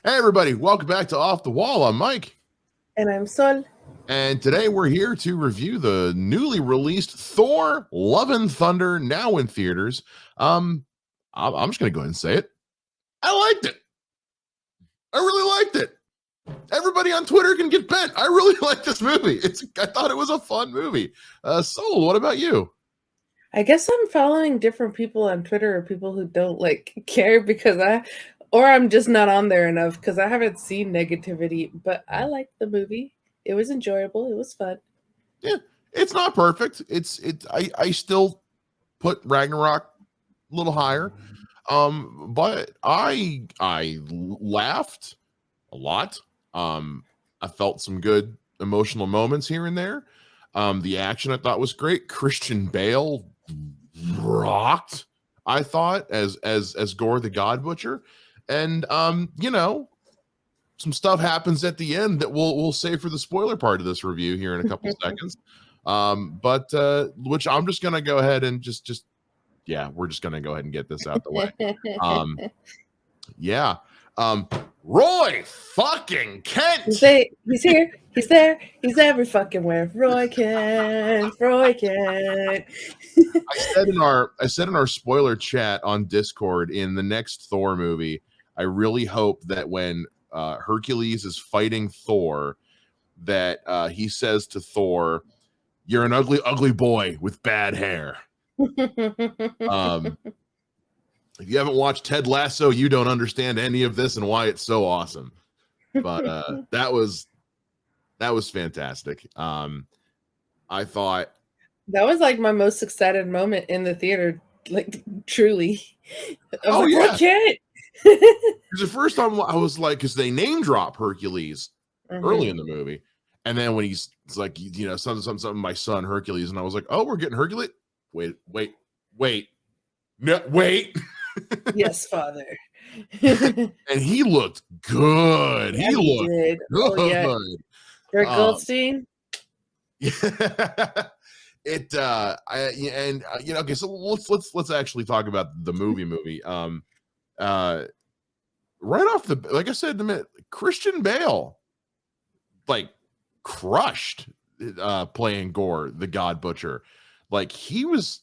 Hey, everybody, welcome back to Off the Wall. I'm Mike. And I'm Sol. And today we're here to review the newly released Thor Love and Thunder, now in theaters. I'm just going to go ahead and say it. I liked it. I really liked it. Everybody on Twitter can get bent. I really like this movie. I thought it was a fun movie. Sol, what about you? I guess I'm following different people on Twitter or people who don't care because I'm just not on there enough because I haven't seen negativity, but I liked the movie. It was enjoyable. It was fun. Yeah, it's not perfect. I still put Ragnarok a little higher. But I laughed a lot. I felt some good emotional moments here and there. The action I thought was great. Christian Bale rocked, I thought, as Gore the God Butcher. And some stuff happens at the end that we'll save for the spoiler part of this review here in a couple seconds. But which I'm just gonna go ahead and just we're just gonna go ahead and get this out the way. Yeah. Roy fucking Kent. He's here. He's there. He's every fucking where. Roy Kent. I said in our spoiler chat on Discord, in the next Thor movie, I really hope that when Hercules is fighting Thor, that he says to Thor, "You're an ugly, ugly boy with bad hair." If you haven't watched Ted Lasso, you don't understand any of this and why it's so awesome. But that was fantastic. I thought that was like my most excited moment in the theater, like truly. I can't. Because the first time I was like, because they name drop Hercules early in the movie, and then when he's like, something, my son Hercules, and I was like, oh, we're getting Hercules. Wait, no, wait. Yes, father. And he looked good. Yeah, he looked did. good. Oh, yeah. Rick Goldstein. Yeah. Okay, so let's actually talk about the movie. Right off the, like I said, Christian Bale like crushed playing Gore the God Butcher. Like, he was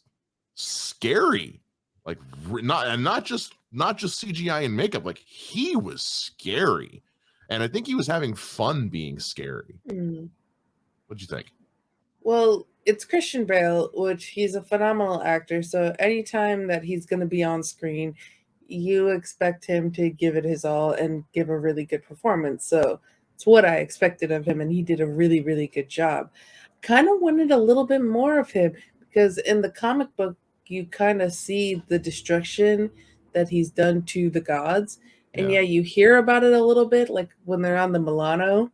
scary, like not just CGI and makeup. Like, he was scary, and I think he was having fun being scary. What'd you think? Well, it's Christian Bale, which he's a phenomenal actor. So anytime that he's going to be on screen, you expect him to give it his all and give a really good performance. So it's what I expected of him, and he did a really, really good job. Kind of wanted a little bit more of him because in the comic book, you kind of see the destruction that he's done to the gods. And yeah, you hear about it a little bit, like when they're on the Milano,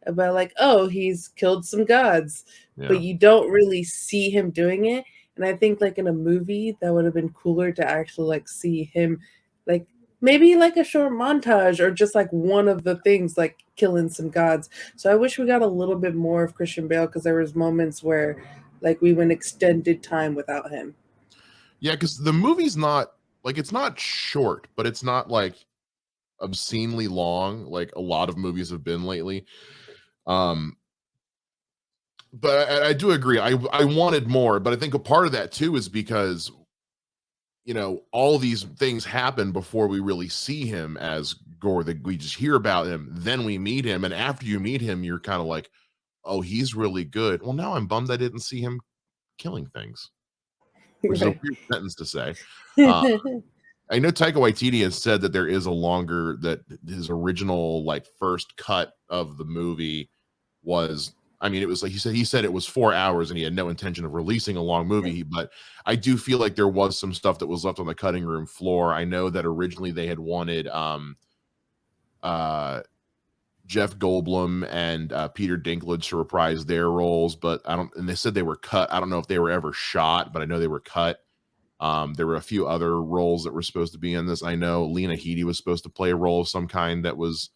about like, oh, he's killed some gods, but you don't really see him doing it. And I think like in a movie that would have been cooler to actually like see him, like maybe like a short montage or just like one of the things like killing some gods. So I wish we got a little bit more of Christian Bale because there was moments where like we went extended time without him. Yeah, because the movie's not like, it's not short, but it's not like obscenely long like a lot of movies have been lately. But I do agree. I wanted more, but I think a part of that too is because all these things happen before we really see him as Gore. That we just hear about him, then we meet him, and after you meet him, you're kind of like, oh, he's really good. Well, now I'm bummed I didn't see him killing things, which is a weird sentence to say. I know Taika Waititi has said that there is that his original like first cut of the movie was, it was like he said it was 4 hours and he had no intention of releasing a long movie. But I do feel like there was some stuff that was left on the cutting room floor. I know that originally they had wanted Jeff Goldblum and Peter Dinklage to reprise their roles, but and they said they were cut. I don't know if they were ever shot, but I know they were cut. There were a few other roles that were supposed to be in this. I know Lena Headey was supposed to play a role of some kind that was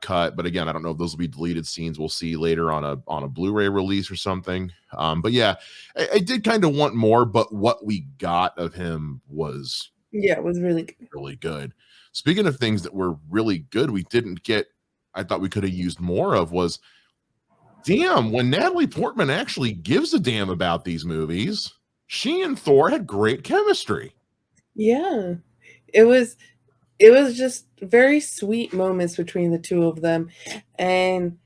cut, but again, I don't know if those will be deleted scenes. We'll see later on a Blu-ray release or something. But yeah, I did kind of want more, but what we got of him was it was really good. Really good. Speaking of things that were really good, we didn't get, I thought we could have used more of was, damn, when Natalie Portman actually gives a damn about these movies, she and Thor had great chemistry. Yeah. It was just very sweet moments between the two of them. And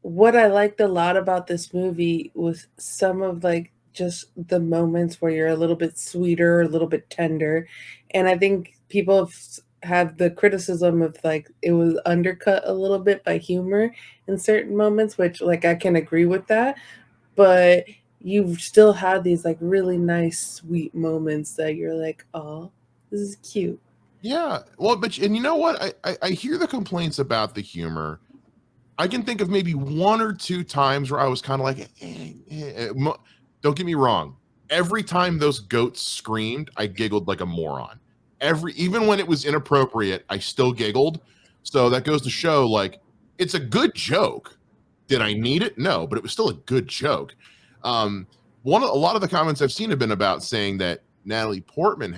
what I liked a lot about this movie was some of like just the moments where you're a little bit sweeter, a little bit tender. And I think people have the criticism of like it was undercut a little bit by humor in certain moments, which like I can agree with that. But you still had these like really nice, sweet moments that you're like, oh, this is cute. Yeah. Well, but and you know what? I hear the complaints about the humor. I can think of maybe one or two times where I was kind of like, don't get me wrong. Every time those goats screamed, I giggled like a moron. Even when it was inappropriate, I still giggled. So that goes to show, like, it's a good joke. Did I need it? No, but it was still a good joke. A lot of the comments I've seen have been about saying that Natalie Portman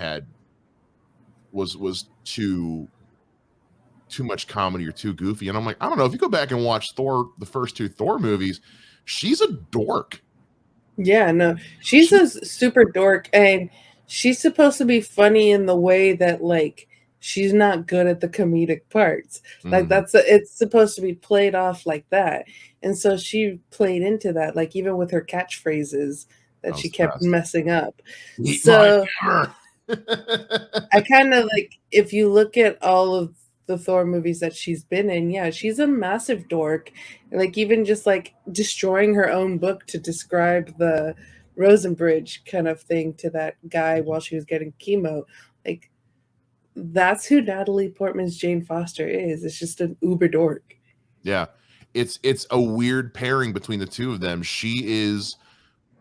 was too much comedy or too goofy. And I'm like, I don't know. If you go back and watch the first two Thor movies, she's a dork. Yeah, no, she's a super dork, and she's supposed to be funny in the way that like she's not good at the comedic parts. Like it's supposed to be played off like that, and so she played into that. Like even with her catchphrases that she kept messing up. Eat So my I kind of like if you look at all of the Thor movies that she's been in, yeah, she's a massive dork. Like even just like destroying her own book to describe the Rosenbridge kind of thing to that guy while she was getting chemo. Like that's who Natalie Portman's Jane Foster is. It's just an uber dork. Yeah. It's a weird pairing between the two of them. She is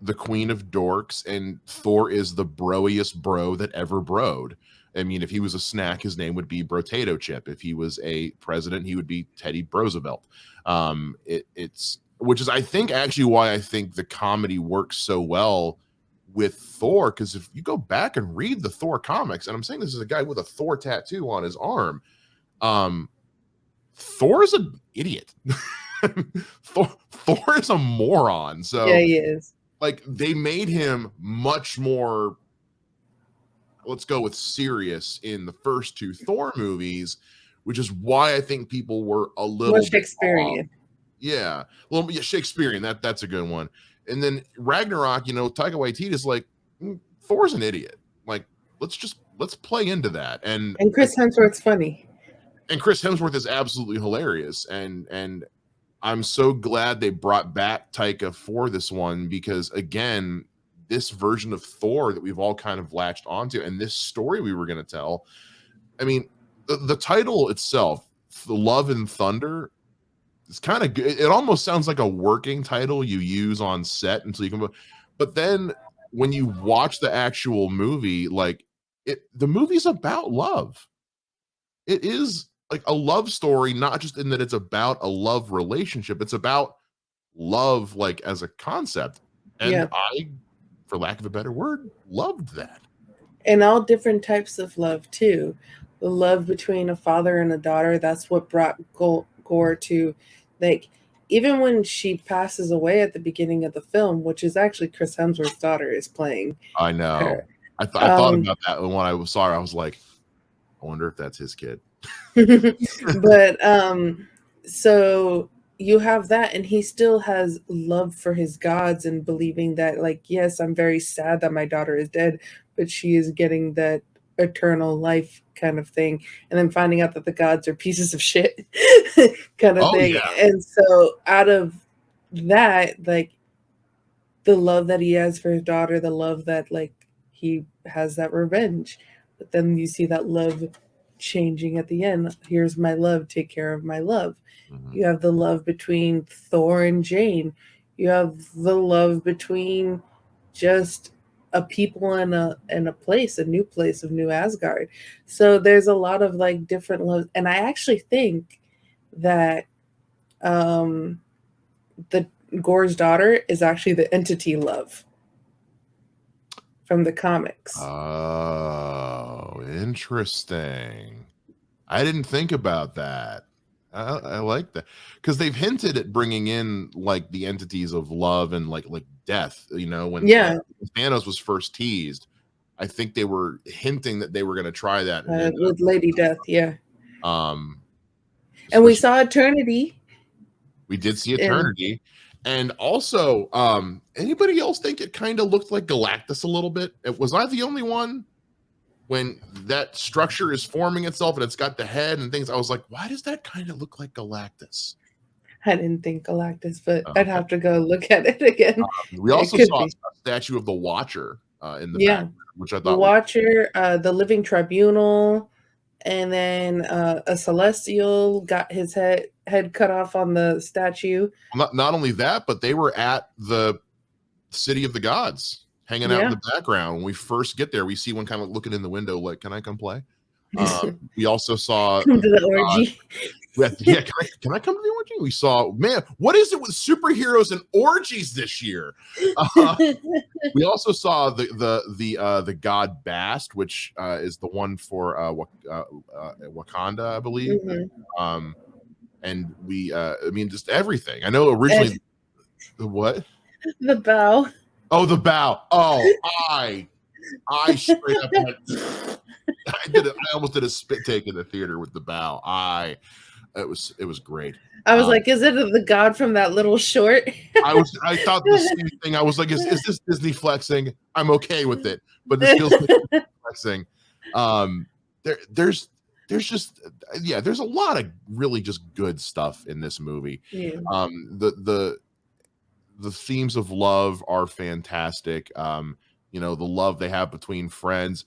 the queen of dorks, and Thor is the broiest bro that ever broed. I mean, if he was a snack, his name would be Brotato Chip. If he was a president, he would be Teddy Roosevelt. It's which is, I think, actually why I think the comedy works so well with Thor. Because if you go back and read the Thor comics, and I'm saying this is a guy with a Thor tattoo on his arm, Thor is an idiot. Thor is a moron. So yeah, he is. Like they made him much more, let's go with serious in the first two Thor movies, which is why I think people were a little More Shakespearean. Yeah. Well, yeah, Shakespearean. That's a good one. And then Ragnarok, Taika Waititi is like, Thor's an idiot. Like, let's play into that. And Chris Hemsworth's funny. And Chris Hemsworth is absolutely hilarious. And I'm so glad they brought back Taika for this one, because again, this version of Thor that we've all kind of latched onto, and this story we were going to tell, I mean, the title itself, The Love and Thunder, it's kind of good. It almost sounds like a working title you use on set until you can, but then when you watch the actual movie, like the movie's about love. It is like a love story, not just in that it's about a love relationship. It's about love, like as a concept. And yeah. I, for lack of a better word, loved that. And all different types of love too. The love between a father and a daughter, that's what brought Gore to, like, even when she passes away at the beginning of the film, which is actually Chris Hemsworth's daughter is playing. I know. Her. I thought about that when I saw her. I was like, I wonder if that's his kid. But so you have that, and he still has love for his gods and believing that, like, yes, I'm very sad that my daughter is dead, but she is getting that eternal life kind of thing, and then finding out that the gods are pieces of shit kind of thing. Yeah. And so out of that, like, the love that he has for his daughter, the love that, like, he has that revenge, but then you see that love changing at the end. Here's my love, take care of my love. You have the love between Thor and Jane. You have the love between just a people and a place, a new place of New Asgard. So there's a lot of like different loves, and I actually think that the Gore's daughter is actually the entity love from the comics. Oh, interesting. I didn't think about that. I like that because they've hinted at bringing in like the entities of love and like death. You know, when Thanos was first teased, I think they were hinting that they were going to try that with Lady Death. Yeah, and we saw Eternity. We did see Eternity, and also, anybody else think it kind of looked like Galactus a little bit? Was I the only one? When that structure is forming itself and it's got the head and things, I was like, why does that kind of look like Galactus? I didn't think Galactus, but I'd have to go look at it again. We also saw a statue of the Watcher in the back, which I thought the Watcher, the Living Tribunal, and then a Celestial got his head cut off on the statue. Not only that, but they were at the City of the Gods, hanging out in the background. When we first get there, we see one kind of looking in the window like, can I come play? We also saw come to the orgy. Can I come to the orgy? We saw, man, what is it with superheroes and orgies this year? We also saw the god Bast, which is the one for Wakanda, I believe. And we I mean, just everything. I know originally the what? The bow. Oh, the bow. Oh, I straight up went, I almost did a spit take in the theater with the bow. It was great. I was like, is it the god from that little short? I thought the same thing. I was like, is this Disney flexing? I'm okay with it, but this feels like flexing. There's just there's a lot of really just good stuff in this movie. The themes of love are fantastic. You know, the love they have between friends.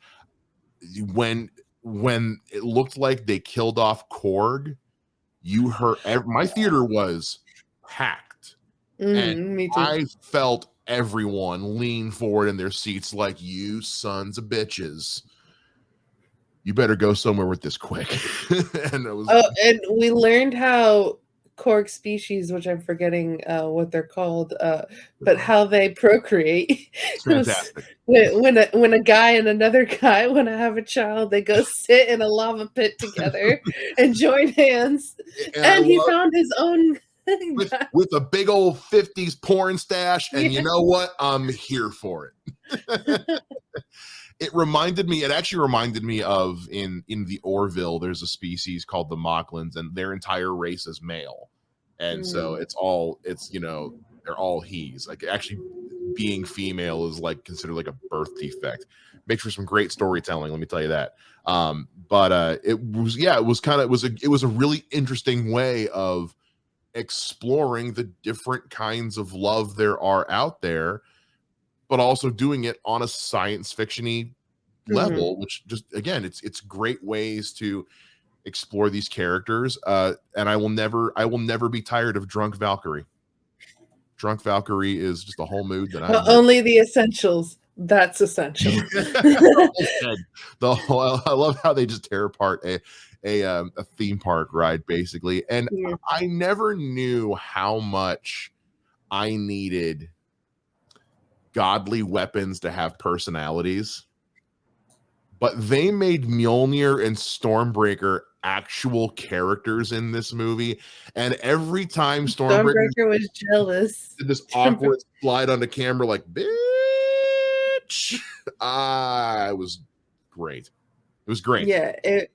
When it looked like they killed off Korg, you heard my theater was packed, and me too. I felt everyone lean forward in their seats like, you sons of bitches, you better go somewhere with this quick. And it was and we learned how Korg species, which I'm forgetting what they're called, but how they procreate. It's fantastic. When a guy and another guy want to have a child, they go sit in a lava pit together and join hands. And he found his own with a big old 50s porn stash, and you know what? I'm here for it. It actually reminded me of in the Orville, there's a species called the Mocklins, and their entire race is male. And so they're all he's. Like, actually being female is like considered like a birth defect. Makes for some great storytelling, let me tell you that. But it was a really interesting way of exploring the different kinds of love there are out there, but also doing it on a science fiction-y level, which just, again, it's great ways to explore these characters. And I will never be tired of Drunk Valkyrie. Drunk Valkyrie is just a whole mood that I only the essentials. That's essential. I love how they just tear apart a theme park ride, basically. And I never knew how much I needed godly weapons to have personalities, but they made Mjolnir and Stormbreaker actual characters in this movie. And every time Stormbreaker was jealous, did this awkward slide onto camera like, bitch. It was great. It was great. Yeah, it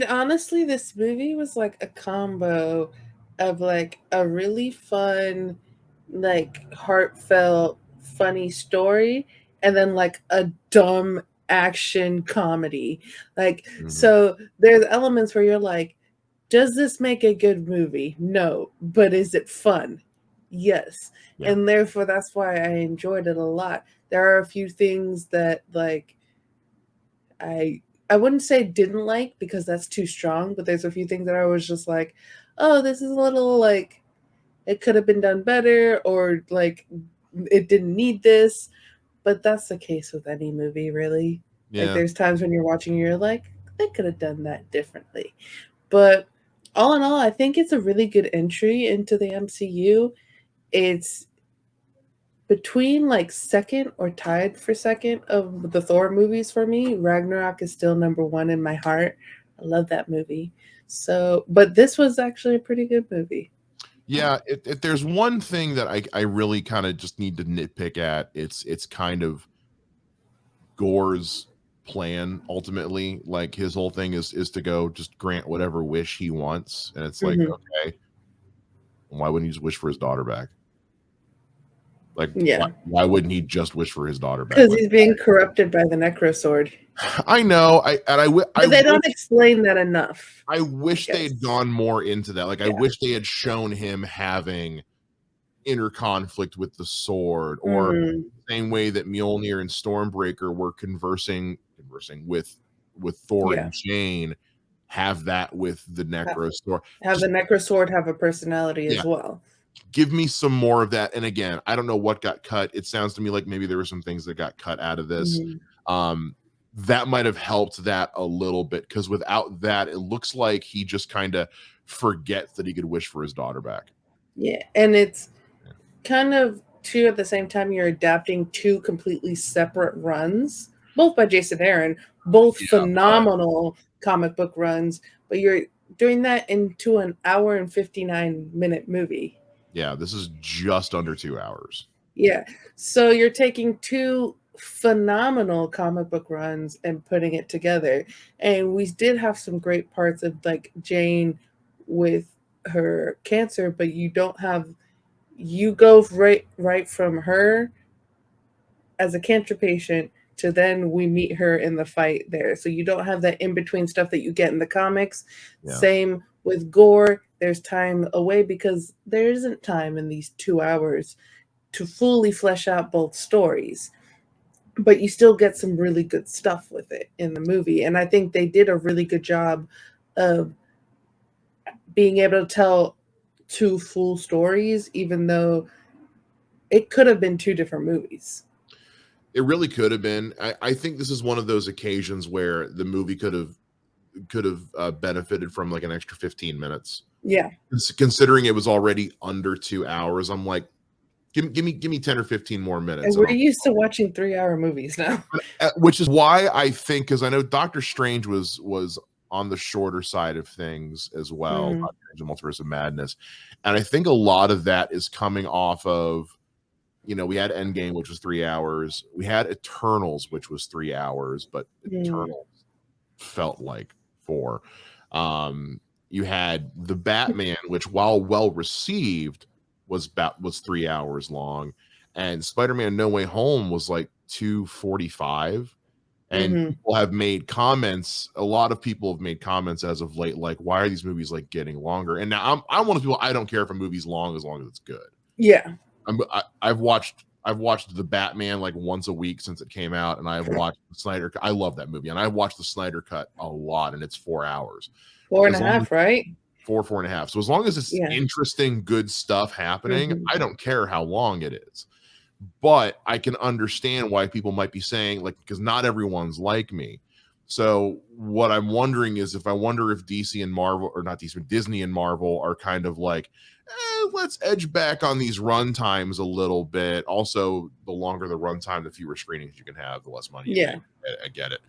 honestly, this movie was like a combo of like a really fun, like heartfelt, funny story, and then like a dumb action comedy. Like, so there's elements where you're like, does this make a good movie? No. But is it fun? Yes. And therefore that's why I enjoyed it a lot. There are a few things that like I wouldn't say didn't like, because that's too strong, but there's a few things that I was just like, oh, this is a little like, it could have been done better, or like it didn't need this. But that's the case with any movie, really. Like, there's times when you're watching, you're like, they could have done that differently. But all in all, I think it's a really good entry into the MCU. It's between like second or tied for second of the Thor movies for me. Ragnarok is still number one in my heart. I love that movie. So, but this was actually a pretty good movie. Yeah, if there's one thing that I really kind of just need to nitpick at, it's kind of Gore's plan ultimately. Like his whole thing is to go just grant whatever wish he wants, and it's like, Hmm. okay, why wouldn't he just wish for his daughter back? Like, Yeah, why wouldn't he just wish for his daughter back? because Like, he's being corrupted by the Necro Sword. I know, But they don't explain that enough. I I wish they had guess. gone more into that. Like, I Yeah. wish they had shown him having inner conflict with the sword, or Mm, the same way that Mjolnir and Stormbreaker were conversing with Thor yeah. and Jane, have that with the Necro Sword. Have the Just, Necro Sword have a personality yeah, as well. give me some more of that. And again, I don't know what got cut. It sounds to me like maybe there were some things that got cut out of this. Mhm. That might have helped that a little bit, because without that, it looks like he just kind of forgets that he could wish for his daughter back. Yeah, and it's kind of too at the same time you're adapting two completely separate runs, both by Jason Aaron, both Yeah, but phenomenal comic book runs, but you're doing that into an hour and 59-minute movie. yeah, this is just under 2 hours. Yeah. So you're taking two phenomenal comic book runs and putting it together. And we did have some great parts of like Jane with her cancer, but you don't have you go right from her as a cancer patient to then we meet her in the fight there. So you don't have that in between stuff that you get in the comics. Yeah. Same with Gore. There's time away because there isn't time in these 2 hours to fully flesh out both stories. But you still get some really good stuff with it in the movie. And I think they did a really good job of being able to tell two full stories, even though it could have been two different movies. It really could have been. I think this is one of those occasions where the movie could have benefited from like an extra 15 minutes. Yeah. Considering it was already under 2 hours, I'm like, give me 10 or 15 more minutes. And we're used to watching 3-hour movies now. Which is why I think, because I know Doctor Strange was on the shorter side of things as well, Doctor Strange: Multiverse of Madness, and I think a lot of that is coming off of, we had Endgame, which was 3 hours. We had Eternals, which was 3 hours, but Eternals felt like 4. You had the Batman, which, while well received, was 3 hours long, and Spider-Man: No Way Home was like 2:45. And people have made comments. A lot of people have made comments as of late, like, why are these movies like getting longer? And now I'm one of the people, I don't care if a movie's long as it's good. Yeah. I've watched the Batman like once a week since it came out, and I've watched the Snyder. I love that movie, and I've watched the Snyder cut a lot, and it's 4 hours, 4.5, right? 4.5. So as long as it's interesting, good stuff happening, I don't care how long it is. But I can understand why people might be saying, like, because not everyone's like me. So what I'm wondering is, if DC and Marvel, or not DC, but Disney and Marvel are kind of like, let's edge back on these run times a little bit. Also, the longer the run time, the fewer screenings you can have, the less money you make. I get it.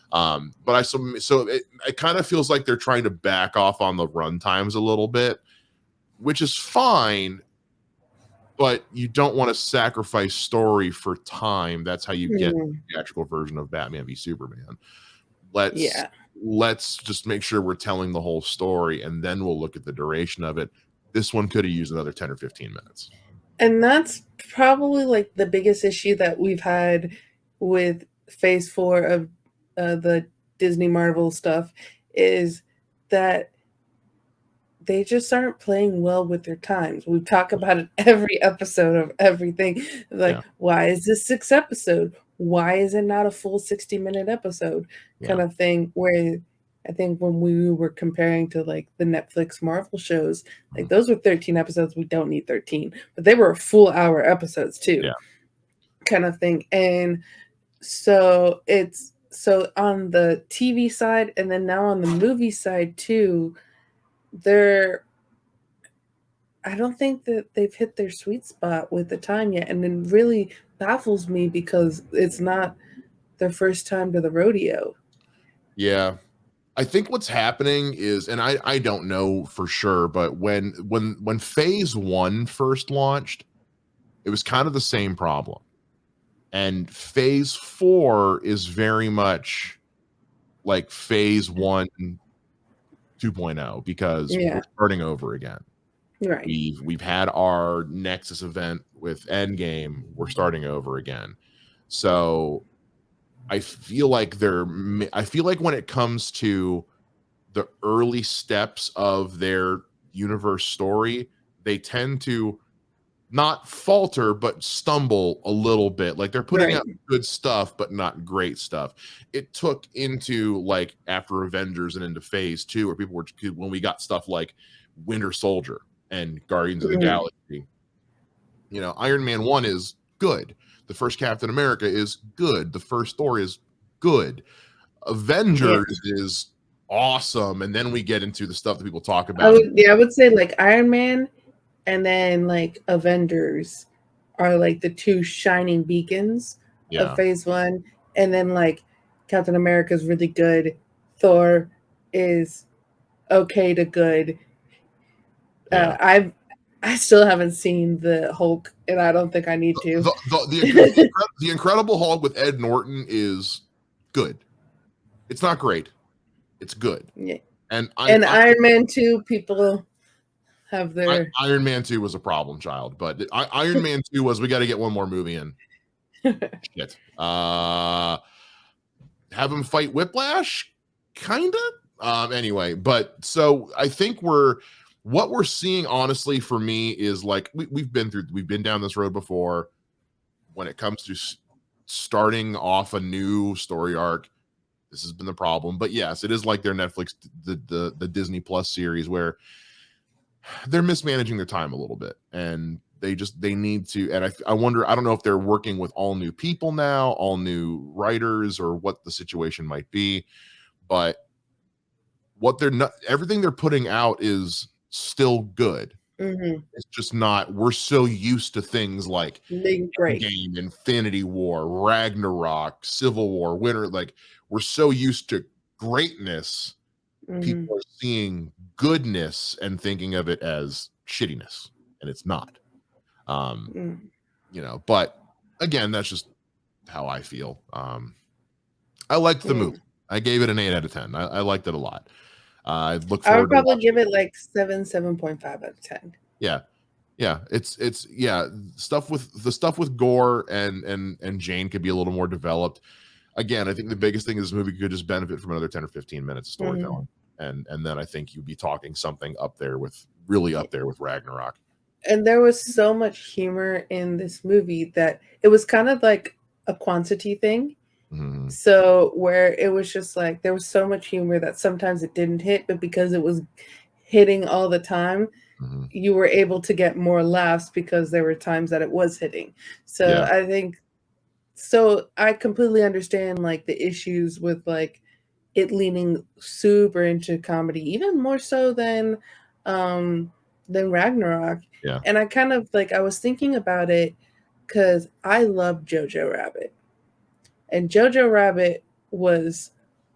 But it kind of feels like they're trying to back off on the run times a little bit, which is fine. But you don't want to sacrifice story for time. That's how you get the theatrical version of Batman v Superman. Let's just make sure we're telling the whole story, and then we'll look at the duration of it. This one could have used another 10 or 15 minutes. And that's probably like the biggest issue that we've had with phase 4 of the Disney Marvel stuff, is that they just aren't playing well with their times. We talk about it every episode of everything. Like, why is this 6 episode? Why is it not a full 60-minute episode? Kind of thing. Where I think when we were comparing to like the Netflix Marvel shows, like those were 13 episodes. We don't need 13, but they were full hour episodes too. Kind of thing. And so it's on the TV side, and then now on the movie side too, I don't think that they've hit their sweet spot with the time yet. And it really baffles me because it's not their first time to the rodeo. Yeah. I think what's happening is, and I don't know for sure, but when Phase 1 first launched, it was kind of the same problem. And Phase 4 is very much like Phase 1 2.0 because we're Yeah, starting over again. right. We've had our Nexus event with Endgame. We're starting over again. So I feel like I feel like when it comes to the early steps of their universe story, they tend to not falter but stumble a little bit. Like they're putting Right. out good stuff but not great stuff. It took into like after Avengers and into Phase 2 where people were, when we got stuff like Winter Soldier and Guardians of the Mhm. Galaxy. You know, Iron Man 1 is good. The first Captain America is good. The first Thor is good. Yeah. Avengers is awesome. And then we get into the stuff that people talk I about. would yeah, I would say like Iron Man and then like Avengers are like the two shining beacons of Yeah. phase one. And then like Captain America is really good. Thor is okay to good. Yeah. I still haven't seen the Hulk, and I don't think I need to. The Incredible Hulk with Ed Norton is good. It's not great. It's good. Yeah. And And Iron Man 2, people have their Iron Man 2 was a problem child, but Iron Man 2 was we got to get one more movie in. Shit. Have him fight Whiplash? Kinda. Anyway, but so I think what we're seeing honestly for me is like we've been down this road before when it comes to starting off a new story arc. This has been the problem, but yes, it is like their Netflix, the Disney Plus series where they're mismanaging their time a little bit, and they need to. And I wonder, I don't know if they're working with all new people now, all new writers, or what the situation might be, but what they're not, everything they're putting out is still good. Mhm. It's just not. We're so used to things like Being great. Game, Infinity War, Ragnarok, Civil War, Winter. Like we're so used to greatness, Mhm. people are seeing goodness and thinking of it as shittiness, and it's not. Um, Mm. you know, but again, that's just how I feel. I liked the Yeah. movie. I gave it an 8 out of 10. I liked it a lot. I look I would forward to probably watching give it. it like 7.5 out of 10. Yeah. Yeah, it's yeah, stuff with Gore and Jane could be a little more developed. Again, I think the biggest thing is this movie could just benefit from another 10 or 15 minutes of Mhm. storytelling. And then I think you'd be talking something up there with really up there with Ragnarok. And there was so much humor in this movie that it was kind of like a quantity thing. Mhm. So where it was just like there was so much humor that sometimes it didn't hit, but because it was hitting all the time, Mhm. you were able to get more laughs because there were times that it was hitting. So Yeah. I think so I completely understand like the issues with like it leaning super into comedy, even more so than Ragnarok. Yeah. And I kind of like I was thinking about it because I love Jojo Rabbit. And Jojo Rabbit was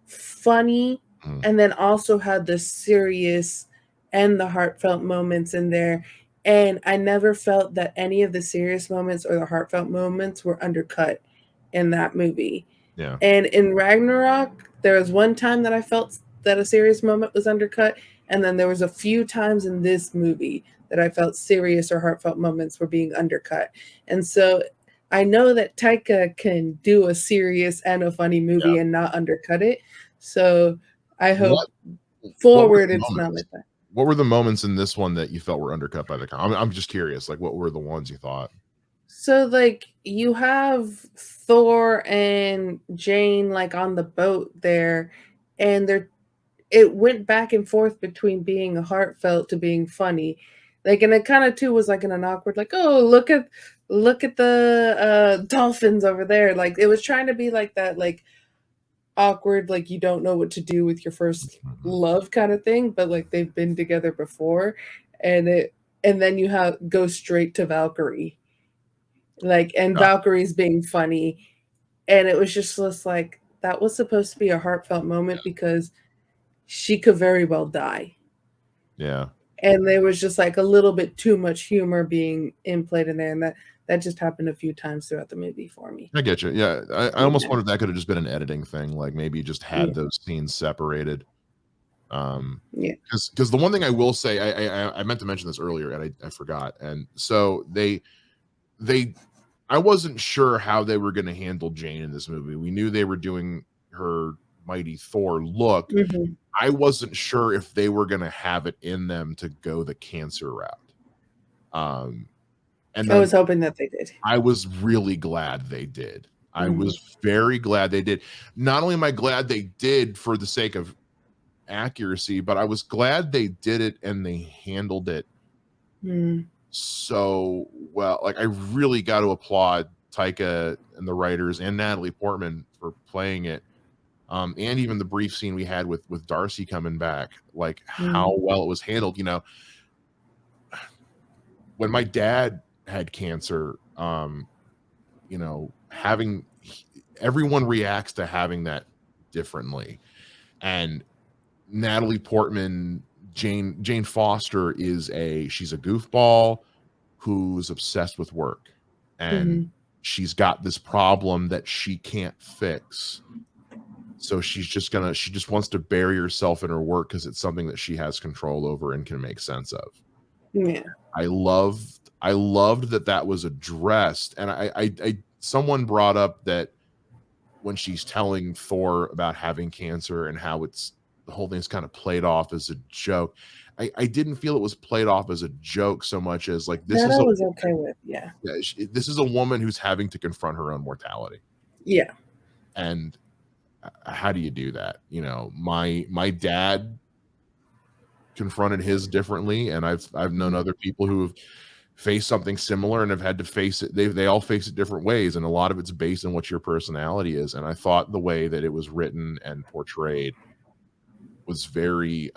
funny Mhm. and then also had the serious and the heartfelt moments in there. And I never felt that any of the serious moments or the heartfelt moments were undercut in that movie. Yeah. And in Ragnarok, there was one time that I felt that a serious moment was undercut, and then there was a few times in this movie that I felt serious or heartfelt moments were being undercut. And so I know that Taika can do a serious and a funny Yeah. movie and not undercut it. So I What hope what were forward the it's not moments? like that. What were the moments in this one that you felt were undercut by the I'm just curious. Like what were the ones you thought? So like you have Thor and Jane like on the boat there, and they're it went back and forth between being heartfelt to being funny. Like and it kind of too was like in an awkward like, oh look at the dolphins over there. Like it was trying to be like that like awkward, like you don't know what to do with your first Mhm. love kind of thing, but like they've been together before and it and then you have go straight to Valkyrie. Like and Yeah. Valkyrie's being funny. And it was just like that was supposed to be a heartfelt moment because she could very well die. Yeah. And there was just like a little bit too much humor being played in there, and that just happened a few times throughout the movie for me. I get you. Yeah, I almost Yeah, wondered if that could have just been an editing thing, like maybe just had yeah, those scenes separated. yeah. Because the one thing I will say, I meant to mention this earlier and I forgot. And so they I wasn't sure how they were going to handle Jane in this movie. We knew they were doing her mighty Thor look. Hmm. I wasn't sure if they were going to have it in them to go the cancer route. Um, and I was then hoping that they did. I was really glad they did. I Hmm. was very glad they did. Not only am I glad they did for the sake of accuracy, but I was glad they did it and they handled it Mm. so well. Like, I really got to applaud Taika and the writers and Natalie Portman for playing it. And even the brief scene we had with Darcy coming back, like how Mm. well it was handled. You know, when my dad had cancer, you know, everyone reacts to having that differently. And Natalie Portman, Jane Foster she's a goofball who's obsessed with work, and Hmm. she's got this problem that she can't fix. So she just wants to bury herself in her work because it's something that she has control over and can make sense of. Yeah. I loved that was addressed, and someone brought up that when she's telling Thor about having cancer and how the whole thing's kind of played off as a joke. I didn't feel it was played off as a joke so much as like That I was okay with. Yeah. this is a woman who's having to confront her own mortality. Yeah. And how do you do that? You know, my dad confronted his differently, and I've known other people who have faced something similar and have had to face it. They all face it different ways, and a lot of it's based on what your personality is. And I thought the way that it was written and portrayed was very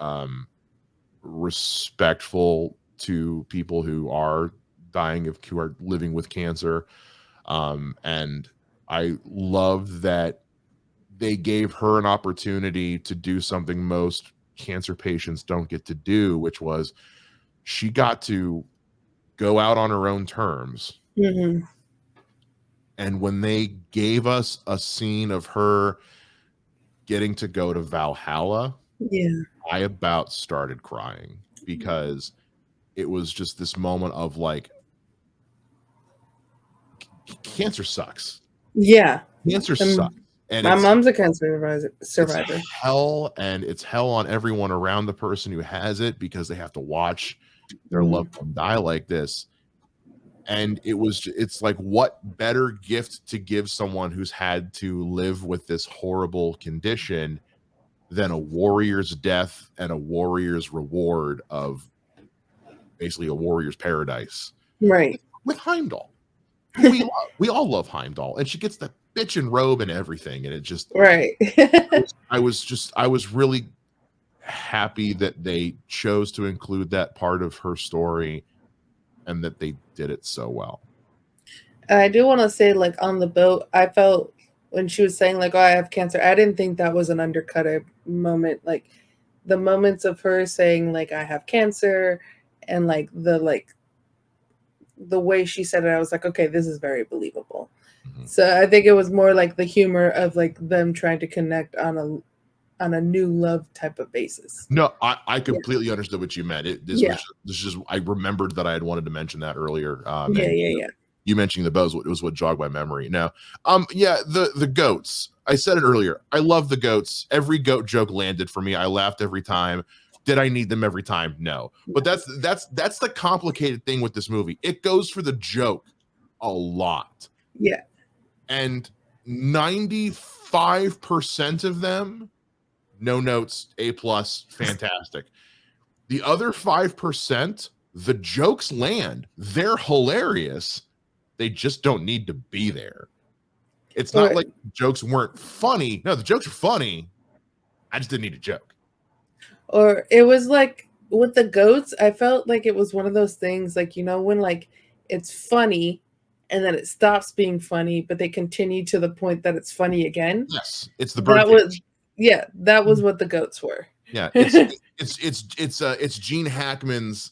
respectful to people who are who are living with cancer. And I love that they gave her an opportunity to do something most cancer patients don't get to do, which was she got to go out on her own terms. Hmm. And when they gave us a scene of her getting to go to Valhalla, Yeah. I about started crying because it was just this moment of like, cancer sucks. Yeah. Cancer Um, sucks. And my mom's a cancer it's survivor. hell, and it's hell on everyone around the person who has it because they have to watch their loved one die like this. And it's like, what better gift to give someone who's had to live with this horrible condition than a warrior's death and a warrior's reward of basically a warrior's paradise Right. with Heimdall, who we all love Heimdall, and she gets the bitchin' robe and everything, and it just Right. I was really happy that they chose to include that part of her story and that they did it so well. And I do want to say, like, on the boat, I felt when she was saying, like, oh, I have cancer, I didn't think that was an undercut moment. Like, the moments of her saying, like, I have cancer, and the way she said it, I was like, okay, this is very believable. Mm-hmm. So I think it was more like the humor of like them trying to connect on a new love type of basis. No, I completely understood what you meant. This Yeah. was just I remembered that I had wanted to mention that earlier. Yeah, And yeah, yeah. you mentioning the Bogz was what jogged my memory. Now, yeah, the goats. I said it earlier. I love the goats. Every goat joke landed for me. I laughed every time. Did I need them every time? No. But that's the complicated thing with this movie. It goes for the joke a lot. Yeah. And 95% of them, no notes, A+, fantastic. The other 5%, the jokes land. They're hilarious. They just don't need to be there. It's not like jokes weren't funny. No, the jokes are funny. I just didn't need a joke. Or it was like with the goats, I felt like it was one of those things, like, you know, when like it's funny and then it stops being funny, but they continue to the point that it's funny again. Yes, it's the That birdcage. was, yeah, that was what the goats were. Yeah, it's Gene Hackman's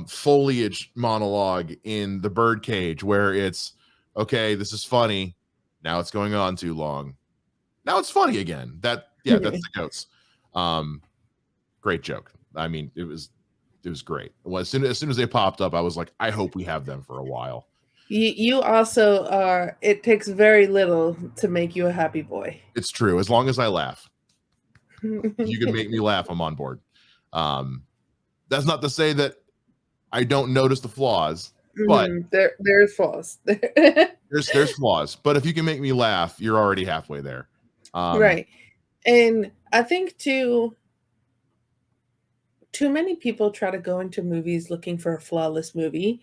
foliage monologue in The Birdcage, where it's okay, this is funny, now it's going on too long, now it's funny again. That's the goats. Great joke. I mean, it was great. Well, as soon as they popped up, I was like, I hope we have them for a while. You also are. It takes very little to make you a happy boy. It's true. As long as I laugh, if you can make me laugh, I'm on board. That's not to say that I don't notice the flaws, but there's flaws. there's flaws. But if you can make me laugh, you're already halfway there. Right. And I think too many people try to go into movies looking for a flawless movie.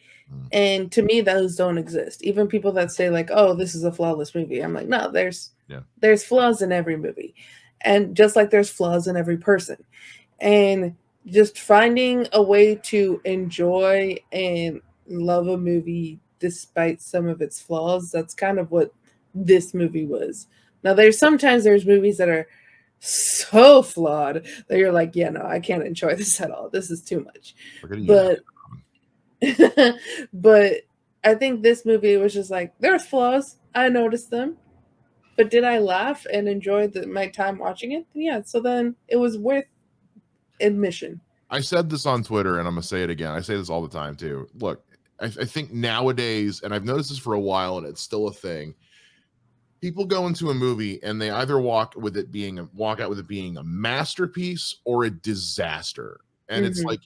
And to me, those don't exist. Even people that say like, oh, this is a flawless movie. I'm like, no, there's flaws in every movie. And just like there's flaws in every person. And just finding a way to enjoy and love a movie despite some of its flaws, that's kind of what this movie was. Now, there's movies that are so flawed that you're like, yeah, no, I can't enjoy this at all. This is too much. But but I think this movie was just like, there's flaws. I noticed them. But did I laugh and enjoy my time watching it? Yeah. So then it was worth admission. I said this on Twitter, and I'm gonna say it again. I say this all the time too. Look, I think nowadays, and I've noticed this for a while, and it's still a thing. People go into a movie and they either walk out with it being a masterpiece or a disaster. And it's like,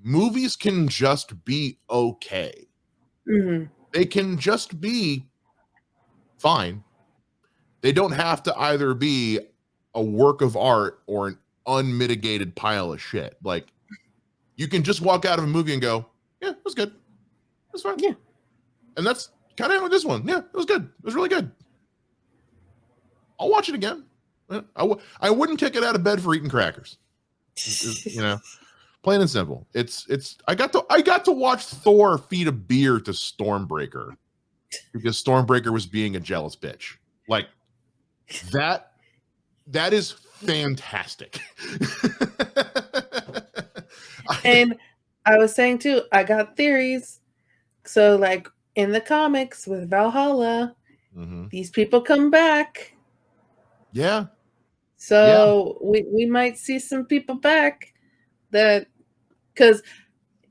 movies can just be okay. They can just be fine. They don't have to either be a work of art or an unmitigated pile of shit. Like, you can just walk out of a movie and go, yeah, it was good. It was fine. Yeah. And that's kind of with this one. Yeah, it was good. It was really good. I'll watch it again. I wouldn't kick it out of bed for eating crackers. Plain and simple. I got to watch Thor feed a beer to Stormbreaker because Stormbreaker was being a jealous bitch. Like, that is fantastic. And I was saying too, I got theories. So like in the comics with Valhalla, these people come back. Yeah. So we might see some people back that, because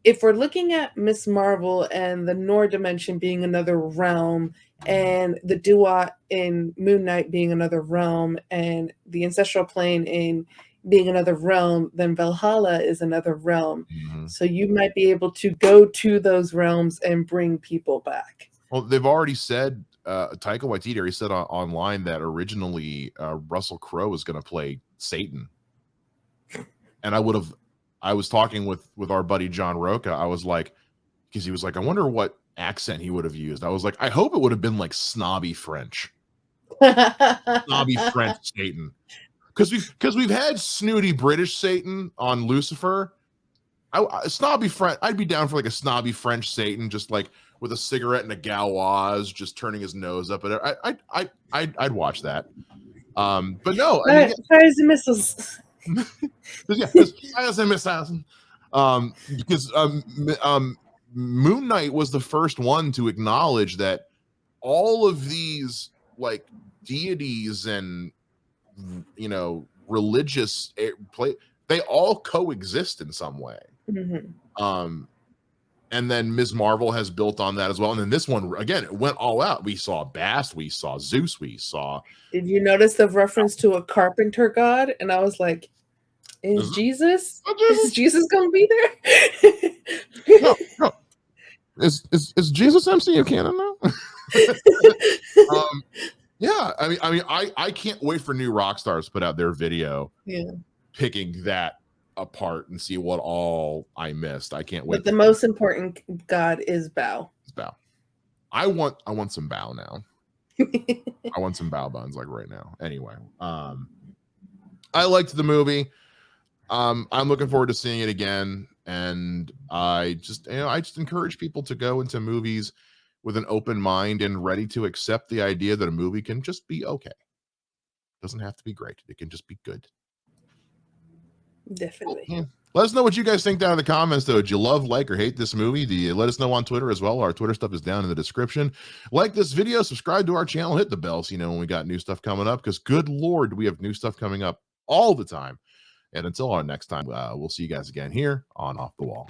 if we're looking at Miss Marvel and the Noor dimension being another realm, and the Duat in Moon Knight being another realm, and the ancestral plane in being another realm, then Valhalla is another realm. So you might be able to go to those realms and bring people back. Well, they've already said, Taika Waititi already said online that originally Russell Crowe was going to play Satan. And I was talking with our buddy John Roca. I was like, because he was like, I wonder what accent he would have used. I was like, I hope it would have been like snobby French. Snobby French Satan. Because we've had snooty British Satan on Lucifer. Snobby French, I'd be down for like a snobby French Satan, just like with a cigarette and a gauze, just turning his nose up at it. I'd watch that. But no, fires and missiles. Fires and missiles. Because Moon Knight was the first one to acknowledge that all of these like deities and religious they all coexist in some way. And then Ms. Marvel has built on that as well. And then this one, again, it went all out. We saw Bast, we saw Zeus, we saw... Did you notice the reference to a carpenter god? And I was like, is Jesus going to be there? No. Is Jesus MCU canon now? Yeah, I can't wait for New Rockstars to put out their video picking that apart and see what all I missed. I can't wait. But the most important god is Bao. It's Bao. I want some Bao now. I want some Bao buns like right now. Anyway, I liked the movie. I'm looking forward to seeing it again, and I just encourage people to go into movies with an open mind and ready to accept the idea that a movie can just be okay. It doesn't have to be great. It can just be good. Definitely. Yeah. Let us know what you guys think down in the comments, though. Did you love, like, or hate this movie? Do you let us know on Twitter as well? Our Twitter stuff is down in the description. Like this video, subscribe to our channel, hit the bell so you know when we got new stuff coming up, because good Lord, we have new stuff coming up all the time. And until our next time, we'll see you guys again here on Off the Wall.